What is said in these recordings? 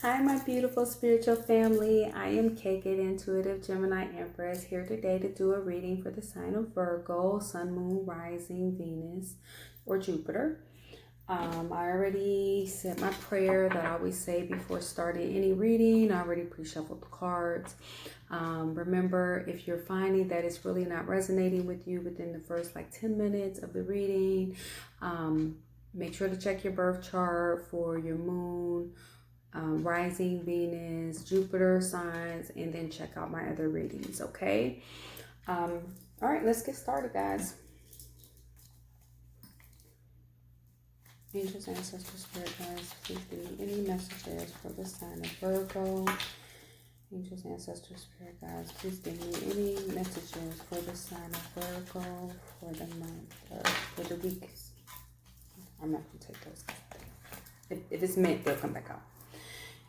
Hi, my beautiful spiritual family. I am KK, the Intuitive Gemini Empress, here today to do a reading for the sign of Virgo, Sun, Moon, Rising, Venus, or Jupiter. I already said my prayer that I always say before starting any reading. I already pre-shuffled the cards. Remember, if you're finding that it's really not resonating with you within the first 10 minutes of the reading, make sure to check your birth chart for your moon, rising, Venus, Jupiter signs, and then check out my other readings, okay? All right, let's get started, guys. Angels, ancestors, spirit guides, please give me any messages for the sign of Virgo. Angels, ancestors, spirit guides, please give me any messages for the sign of Virgo for the month, for the week. I'm not going to take those guys. If it's meant, they'll come back out.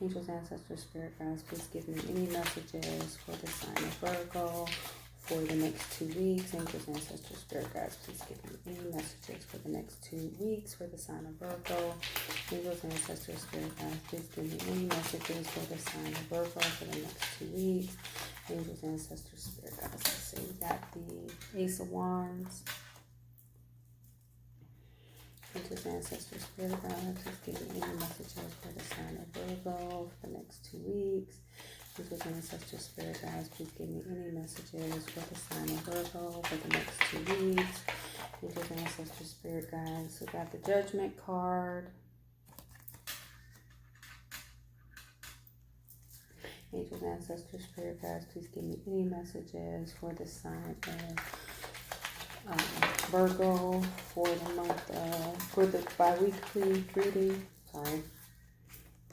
Angels, ancestors, spirit guides, please give me any messages for the sign of Virgo for the next 2 weeks. Angels, ancestors, spirit guides, please give me any messages for the next 2 weeks for the sign of Virgo. Angels, ancestors, spirit guides, please give me any messages for the sign of Virgo for the next 2 weeks. Angels, ancestors, spirit guides. Let's see, we got the Ace of Wands. Angels, ancestors, spirit guides, please give me any messages for the sign of Virgo for the next 2 weeks. Angels, ancestors, spirit guides, please give me any messages for the sign of Virgo for the next 2 weeks. Angels, ancestors, spirit guides. We got the Judgment card. Angels, ancestors, spirit guides, please give me any messages for the sign of Virgo for the month, for the biweekly reading. Sorry.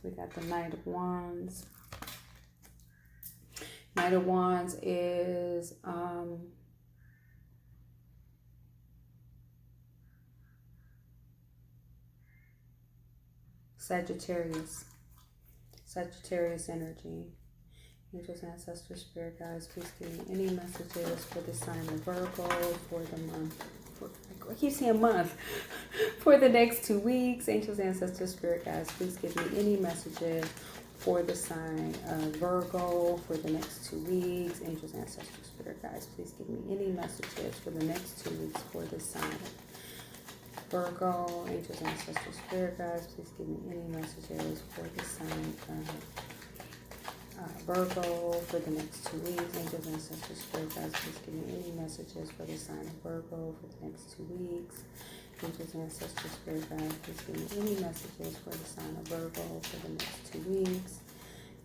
We got the Knight of Wands. Knight of Wands is Sagittarius energy. Angels, ancestors, spirit guides, please give me any messages for the sign of Virgo for the month. I keep saying month. For the next 2 weeks. Angels, ancestors, spirit guides, please give me any messages for the sign of Virgo for the next 2 weeks. Angels, ancestors, spirit guides, please give me any messages for the next 2 weeks for the sign of Virgo. Angels, ancestors, spirit guides, please give me any messages for the sign of Virgo for the next 2 weeks. Angels, ancestors, spirit guides, please give me any messages for the sign of Virgo for the next 2 weeks. Angels, ancestors, spirit guides, please give me any messages for the sign of Virgo for the next 2 weeks.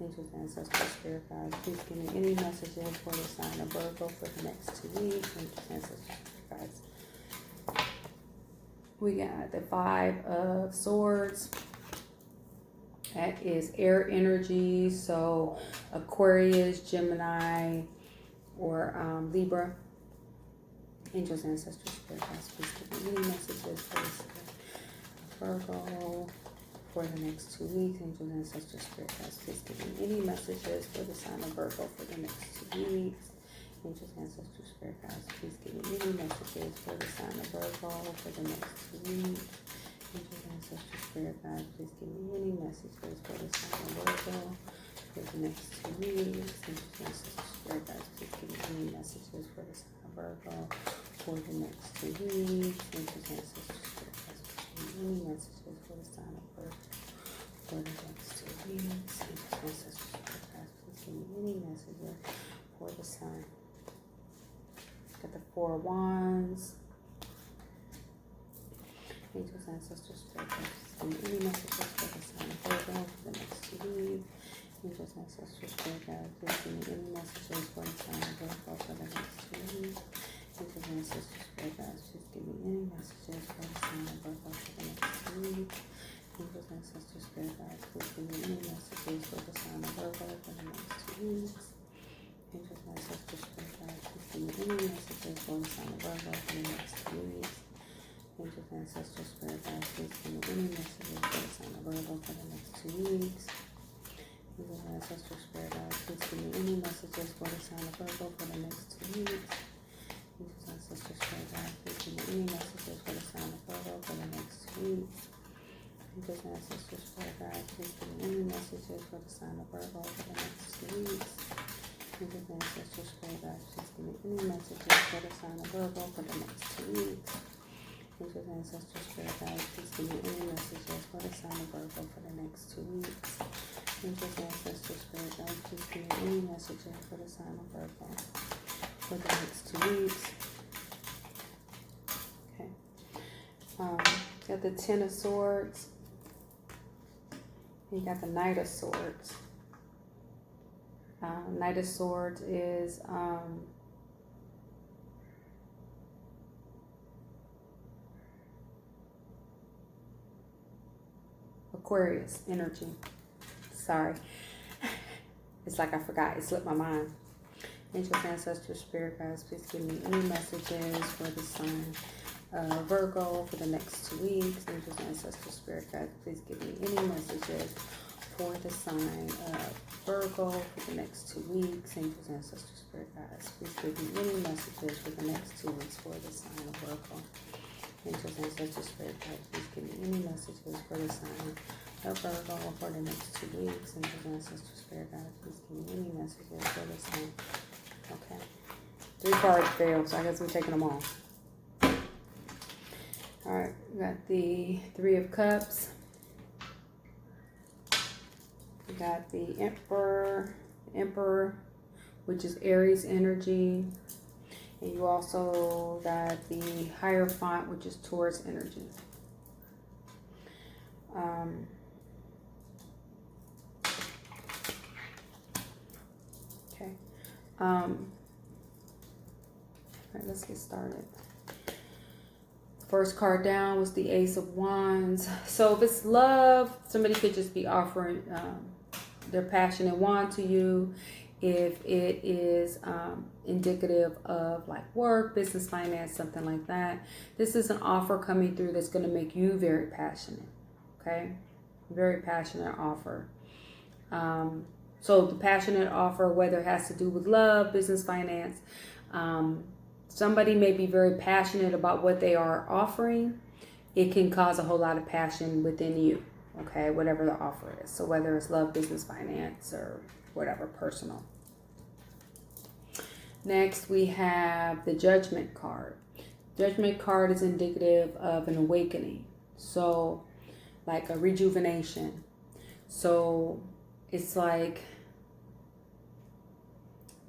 Angels, ancestors, spirit guides, please give me any messages for the sign of Virgo for the next 2 weeks. Angels, ancestors, spirit guides. We got the Five of Swords. That is air energy, so Aquarius, Gemini, or Libra. Angels, ancestors, spirit guides, please give me any messages for this Virgo for the next 2 weeks. Angels, ancestors, spirit guides, please give me any messages for the sign of Virgo for the next 2 weeks. Angels, ancestors, spirit guides, please give me any messages for the sign of Virgo for the next 2 weeks. Angels, ancestors, spirit guides, please give me any messages for the sign of Virgo for the next 2 weeks. Angels, ancestors, spirit guides, please give me any messages for the sign of Virgo for the next 2 weeks. Angels, ancestors, spirit guides, please give me any messages for the sign of Virgo for the next 2 weeks. Angels, ancestors, spirit guides, please give me any messages for the sign. Got the Four of Wands. Angels, ancestors, spirit guides, please give me any messages for the sign of Virgo for the next 2 weeks. Angels, ancestors, spirit guides, please give me any messages for the sign of Virgo for the next 2 weeks. Angels, ancestors, spirit guides, please give me any messages for the sign of Virgo for the next 2 weeks. Angels, ancestors, spirit guides, please give me any messages for the sign of Virgo for the next 2 weeks. Angels, ancestors, spirit guides, please give me any messages for the sign of Virgo for the next 2 weeks. Angels, ancestors, spirit guides, please give me any messages for the sign of Virgo for the next 2 weeks. Angels, ancestors, spirit guides, please give me any messages for the sign of Virgo for the next 2 weeks. Angels, ancestors, spirit guides, please give me any messages for the sign of Virgo for the next 2 weeks. Angels, ancestors, spirit guides, please give me any messages for the sign of Virgo for the next 2 weeks. Angels and ancestors, spirit guides, please give me any messages for the sign of Virgo for the next 2 weeks. Angels and ancestors, spirit guides, please give me any messages for the sign of Virgo for the next 2 weeks. Angels and ancestors, spirit guides, please give me any messages for the sign of Virgo for the next 2 weeks. Okay. Got the Ten of Swords. You got the Knight of Swords. Knight of Swords is Aquarius energy. Sorry. It's like I forgot. It slipped my mind. Angels, ancestors, spirit guides, please give me any messages for the sign Virgo for the next 2 weeks. Angels, ancestors, spirit guides, please give me any messages for the sign Virgo for the next 2 weeks. Angels, ancestors, spirit guides, please give me any messages for the next 2 weeks for the sign of Virgo. Angels, ancestors, spirit guides, please give me any messages for the sign of Virgo for the next 2 weeks. Angels, ancestors, spirit guides, please give me any messages for the sign. Okay. 3 cards failed, so I guess we're taking them all. All right, we got the Three of Cups. We got the Emperor, which is Aries energy. And you also got the Hierophant, which is Taurus energy. Okay. All right, let's get started. First card down was the Ace of Wands. So if it's love, somebody could just be offering their passionate wand to you. If it is indicative of like work, business, finance, something like that. This is an offer coming through that's going to make you very passionate. Okay? Very passionate offer. So the passionate offer, whether it has to do with love, business, finance, somebody may be very passionate about what they are offering. It can cause a whole lot of passion within you, okay, whatever the offer is. So whether it's love, business, finance, or whatever, personal. Next, we have the Judgment card. Judgment card is indicative of an awakening. So like a rejuvenation. So it's like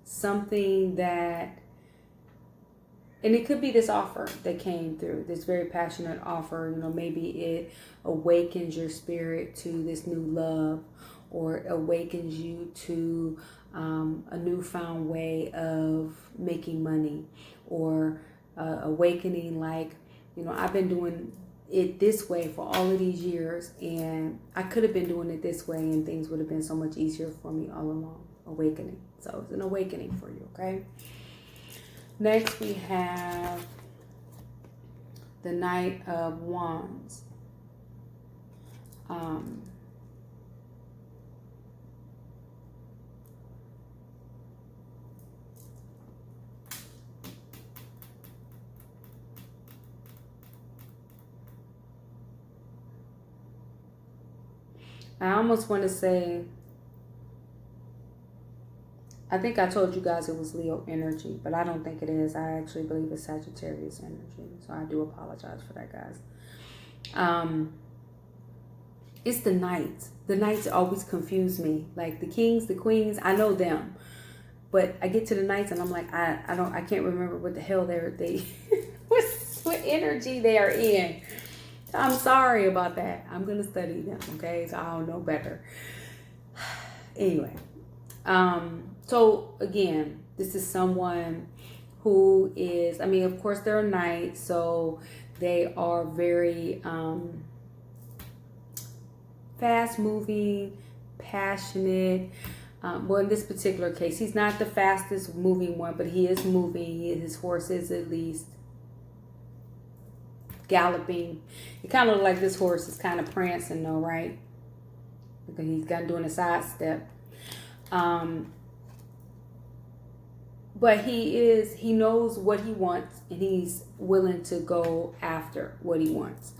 something that, and it could be this offer that came through, this very passionate offer. You know, maybe it awakens your spirit to this new love, or awakens you to a newfound way of making money, or awakening like, you know, I've been doing it this way for all of these years, and I could have been doing it this way, and things would have been so much easier for me all along. Awakening. So it's an awakening for you, okay? Next, we have the Knight of Wands. I almost want to say, I think I told you guys it was Leo energy, but I don't think it is. I actually believe it's Sagittarius energy. So I do apologize for that, guys. It's the Knights. The Knights always confuse me. Like the Kings, the Queens, I know them. But I get to the Knights and I'm like, I can't remember what the hell what energy they are in. I'm sorry about that. I'm going to study them, okay? So I'll know better. Anyway. So again, this is someone who is, I mean, of course they're a knight, so they are very fast moving, passionate. Well, in this particular case, he's not the fastest moving one, but he is moving. His horse is at least galloping. It kind of look like this horse is kind of prancing though, right? Because he's got doing a sidestep. But he knows what he wants, and he's willing to go after what he wants.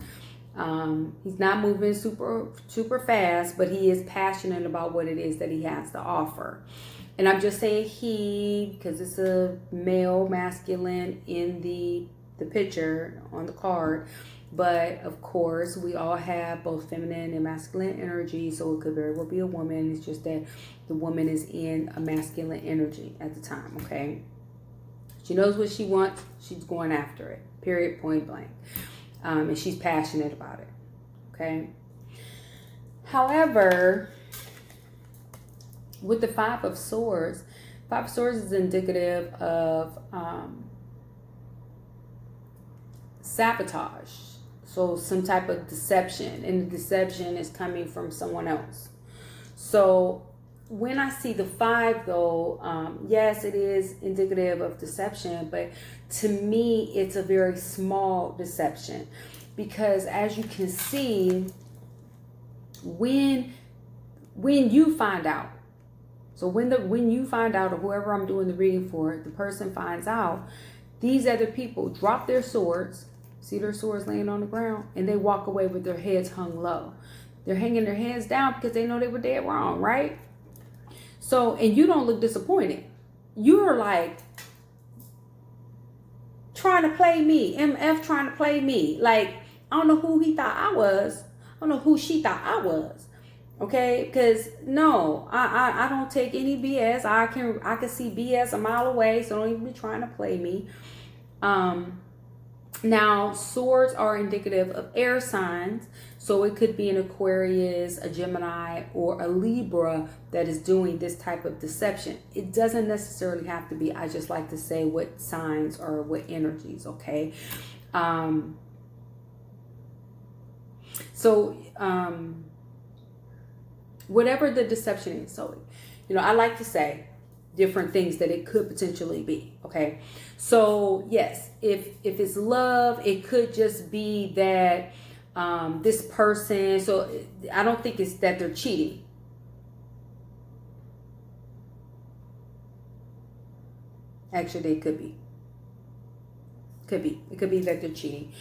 He's not moving super fast, but he is passionate about what it is that he has to offer. And I'm just saying he, because it's a male, masculine in the picture on the card. But of course, we all have both feminine and masculine energy, so it could very well be a woman. It's just that the woman is in a masculine energy at the time, okay? She knows what she wants. She's going after it, period, point blank. And she's passionate about it, okay? However, with the Five of Swords is indicative of sabotage. So some type of deception, and the deception is coming from someone else. So when I see the 5 though, yes, it is indicative of deception, but to me, it's a very small deception, because as you can see, when you find out, so when you find out, or whoever I'm doing the reading for, the person finds out, these other people drop their swords, see their swords laying on the ground, and they walk away with their heads hung low. They're hanging their heads down because they know they were dead wrong, right? So, and you don't look disappointed. You're like trying to play me, MF trying to play me. Like, I don't know who he thought I was. I don't know who she thought I was. Okay, because no, I don't take any BS. I can see BS a mile away, so don't even be trying to play me. Now, swords are indicative of air signs, so it could be an Aquarius, a Gemini, or a Libra that is doing this type of deception. It doesn't necessarily have to be. I just like to say what signs or what energies, okay? Whatever the deception is, so, I like to say different things that it could potentially be, okay? So yes, if it's love, it could just be that this person, so I don't think it's that they're cheating. Actually, it could be. It could be that they're cheating.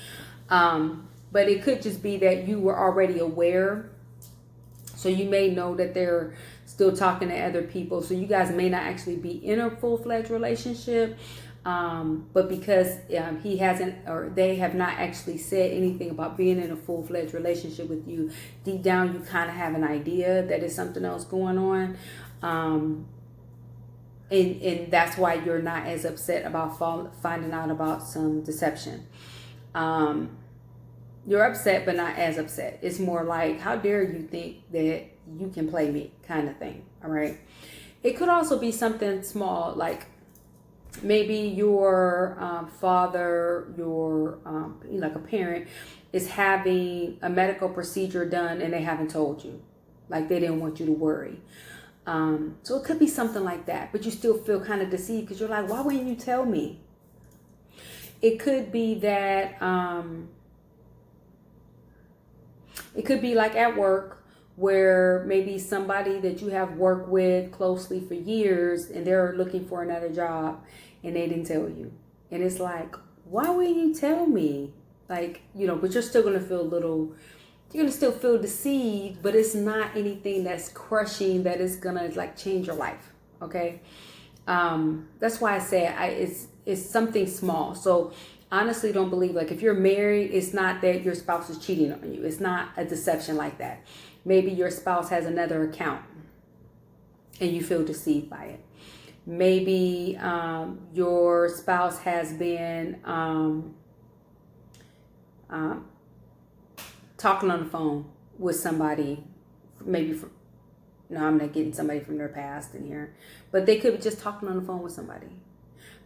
But it could just be that you were already aware. So you may know that they're still talking to other people. So you guys may not actually be in a full-fledged relationship. But because he hasn't, or they have not actually said anything about being in a full-fledged relationship with you, deep down you kind of have an idea that there's something else going on. And that's why you're not as upset about finding out about some deception. You're upset, but not as upset. It's more like, how dare you think that you can play me, kind of thing. All right. It could also be something small, like maybe your father, like a parent, is having a medical procedure done and they haven't told you. Like they didn't want you to worry. So it could be something like that, but you still feel kind of deceived because you're like, why wouldn't you tell me? It could be that, it could be like at work where maybe somebody that you have worked with closely for years and they're looking for another job and they didn't tell you. And it's like, why wouldn't you tell me? Like, but you're still going to feel you're going to still feel deceived, but it's not anything that's crushing that is going to like change your life. Okay. That's why I say it's something small. So honestly, don't believe, like if you're married, it's not that your spouse is cheating on you. It's not a deception like that. Maybe your spouse has another account and you feel deceived by it. Maybe your spouse has been talking on the phone with somebody, I'm not getting somebody from their past in here, but they could be just talking on the phone with somebody,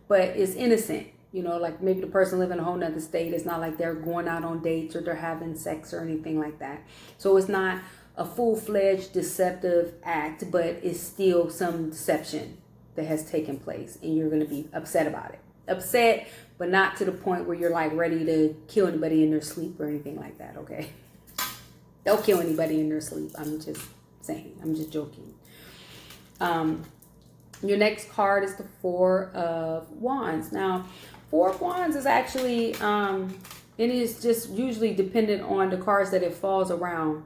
but it's innocent. Like maybe the person live in a whole nother state. It's not like they're going out on dates or they're having sex or anything like that. So it's not a full-fledged deceptive act, but it's still some deception that has taken place and you're going to be upset about it. Upset, but not to the point where you're like ready to kill anybody in their sleep or anything like that, okay? Don't kill anybody in their sleep. I'm just saying. I'm just joking. Your next card is the Four of Wands. Now, Four of Wands is actually It is just usually dependent on the cards that it falls around.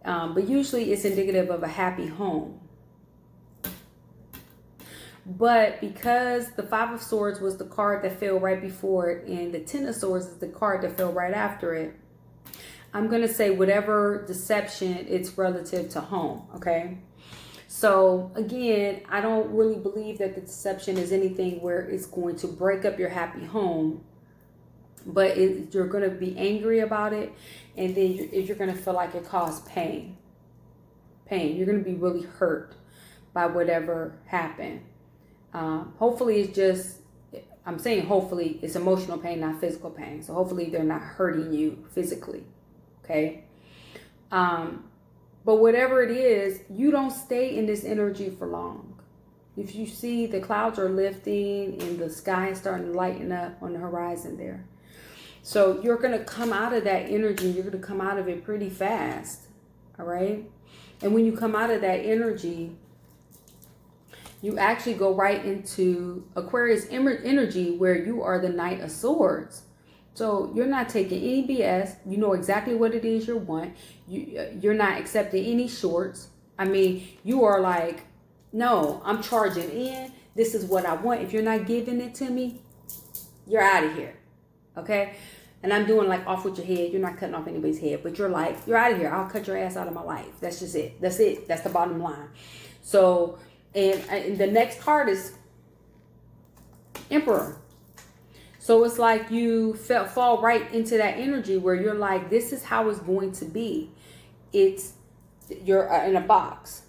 But usually it's indicative of a happy home. But because the Five of Swords was the card that fell right before it, and the Ten of Swords is the card that fell right after it, I'm going to say whatever deception, it's relative to home, okay? So again, I don't really believe that the deception is anything where it's going to break up your happy home, but you're going to be angry about it, and then you're going to feel like it caused pain. You're going to be really hurt by whatever happened. Hopefully it's just, I'm saying hopefully it's emotional pain, not physical pain. So hopefully they're not hurting you physically. Okay. But whatever it is, you don't stay in this energy for long. If you see the clouds are lifting and the sky is starting to lighten up on the horizon there. So you're going to come out of that energy. You're going to come out of it pretty fast. All right. And when you come out of that energy, you actually go right into Aquarius energy, where you are the Knight of Swords. So you're not taking any BS. You know exactly what it is you want. You're not accepting any shorts. I mean, you are like, no, I'm charging in. This is what I want. If you're not giving it to me, you're out of here. Okay? And I'm doing like off with your head. You're not cutting off anybody's head, but you're like, you're out of here. I'll cut your ass out of my life. That's just it. That's it. That's the bottom line. So, and the next card is Emperor. So it's like you fall right into that energy where you're like, this is how it's going to be. You're in a box.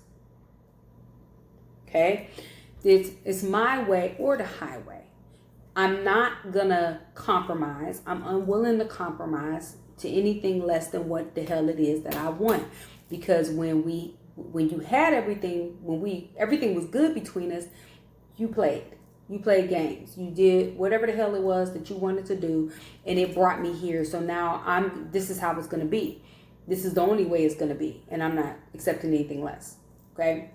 Okay? It's my way or the highway. I'm not gonna compromise. I'm unwilling to compromise to anything less than what the hell it is that I want. Because when you had everything, everything was good between us, you played games. You did whatever the hell it was that you wanted to do, and it brought me here. So now this is how it's going to be. This is the only way it's going to be, and I'm not accepting anything less. Okay?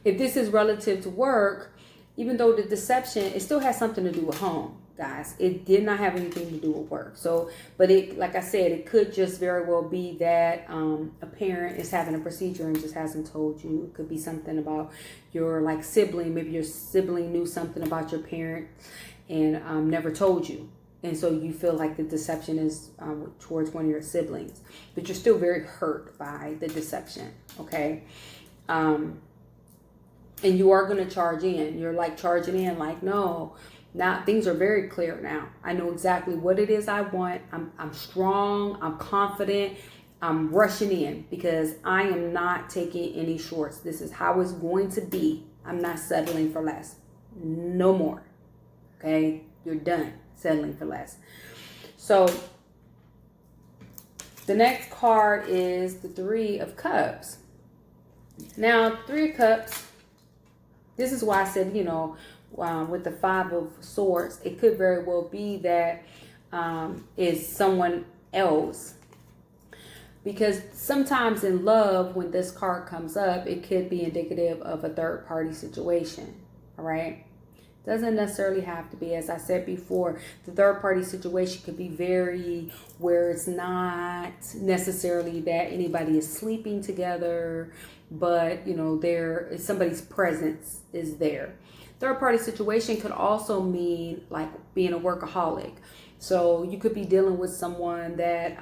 If this is relative to work, even though the deception, it still has something to do with home, guys. It did not have anything to do with work. So, but it, like I said, it could just very well be that a parent is having a procedure and just hasn't told you. It could be something about your like sibling. Maybe your sibling knew something about your parent and never told you. And so you feel like the deception is towards one of your siblings, but you're still very hurt by the deception. Okay. And you are going to charge in. You're like charging in like, no, now things are very clear now. I know exactly what it is I want. I'm strong. I'm confident. I'm rushing in because I am not taking any shorts. This is how it's going to be. I'm not settling for less. No more. Okay? You're done settling for less. So the next card is the Three of Cups. Now, Three of Cups, this is why I said, with the Five of Swords, it could very well be that is someone else. Because sometimes in love, when this card comes up, it could be indicative of a third party situation. All right. Doesn't necessarily have to be. As I said before, the third party situation could be very where it's not necessarily that anybody is sleeping together, but somebody's presence is there. Third party situation could also mean like being a workaholic. So you could be dealing with someone that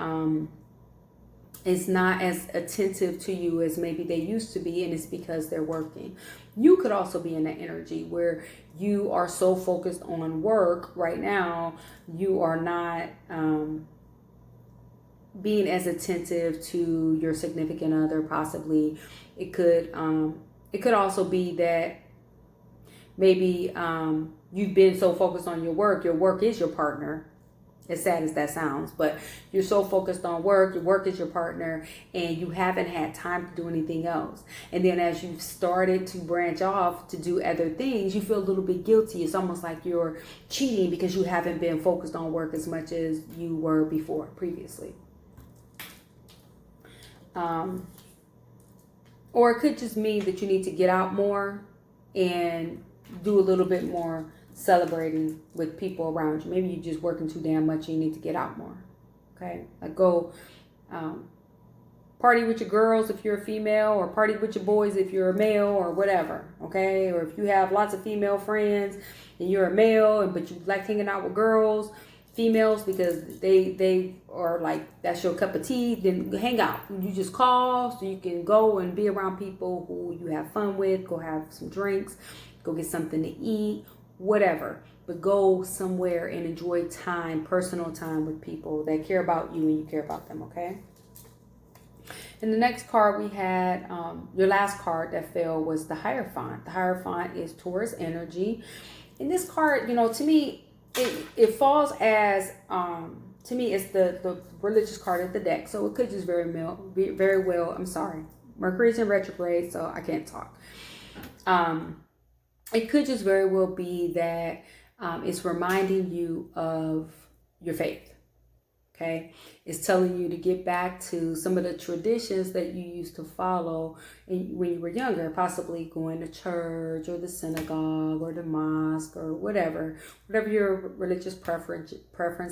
is not as attentive to you as maybe they used to be, and it's because they're working. You could also be in that energy where you are so focused on work right now, you are not being as attentive to your significant other. Possibly it could also be that maybe you've been so focused on your work is your partner. As sad as that sounds, but you're so focused on work, your work is your partner, and you haven't had time to do anything else. And then as you've started to branch off to do other things, you feel a little bit guilty. It's almost like you're cheating because you haven't been focused on work as much as you were previously. Or it could just mean that you need to get out more and do a little bit more celebrating with people around you. Maybe you're just working too damn much and you need to get out more. Okay, like go party with your girls if you're a female, or party with your boys if you're a male, or whatever. Okay, or if you have lots of female friends and you're a male, but you like hanging out with girls, females, because they are like, that's your cup of tea, then hang out. You just call so you can go and be around people who you have fun with. Go have some drinks, go get something to eat, whatever. But go somewhere and enjoy time, personal time with people that care about you and you care about them, okay? And the next card we had, your last card that fell was the Hierophant. The Hierophant is Taurus energy. And this card, you know, to me, it falls as, to me, it's the religious card of the deck. So it could just very well, I'm sorry, Mercury's in retrograde, so I can't talk. It could just very well be that it's reminding you of your faith. Okay, it's telling you to get back to some of the traditions that you used to follow when you were younger, possibly going to church or the synagogue or the mosque or whatever your religious preference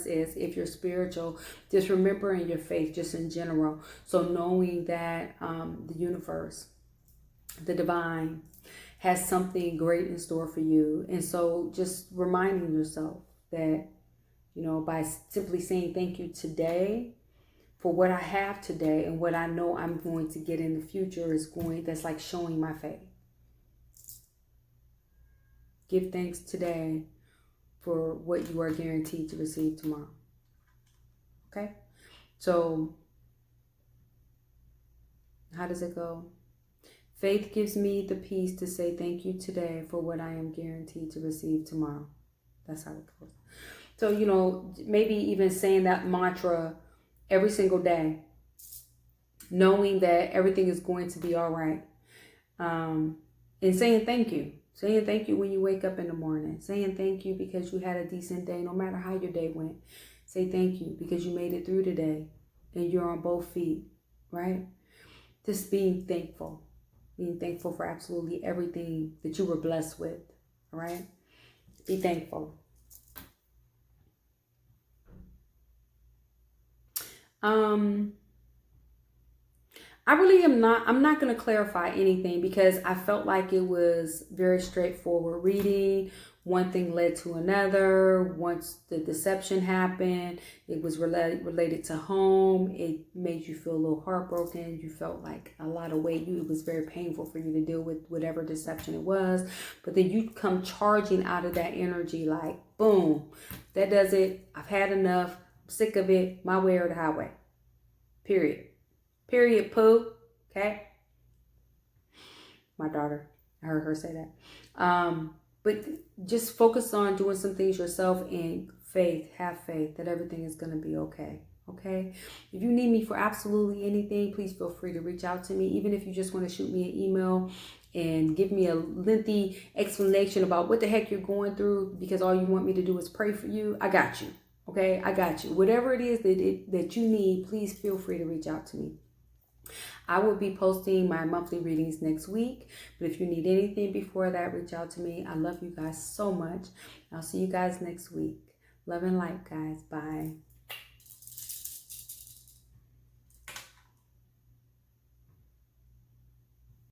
is. If you're spiritual, just remembering your faith just in general. So knowing that the universe, the divine, has something great in store for you. And so just reminding yourself that, you know, by simply saying thank you today for what I have today and what I know I'm going to get in the future that's like showing my faith. Give thanks today for what you are guaranteed to receive tomorrow. Okay? So, how does it go? Faith gives me the peace to say thank you today for what I am guaranteed to receive tomorrow. That's how it goes. So, you know, maybe even saying that mantra every single day, knowing that everything is going to be all right. And saying thank you. Saying thank you when you wake up in the morning. Saying thank you because you had a decent day, no matter how your day went. Say thank you because you made it through today and you're on both feet, right? Just being thankful. Being thankful for absolutely everything that you were blessed with, all right? Be thankful. I'm not going to clarify anything because I felt like it was very straightforward reading. One thing led to another. Once the deception happened, it was related to home. It made you feel a little heartbroken. You felt like a lot of weight. It was very painful for you to deal with whatever deception it was. But then you come charging out of that energy like, boom, that does it. I've had enough. I'm sick of it. My way or the highway. Period. Period, poo. Okay? My daughter, I heard her say that. But just focus on doing some things yourself and have faith that everything is going to be okay. Okay? If you need me for absolutely anything, please feel free to reach out to me. Even if you just want to shoot me an email and give me a lengthy explanation about what the heck you're going through because all you want me to do is pray for you, I got you. Okay? I got you. Whatever it is that you need, please feel free to reach out to me. I will be posting my monthly readings next week. But if you need anything before that, reach out to me. I love you guys so much. I'll see you guys next week. Love and light, guys. Bye.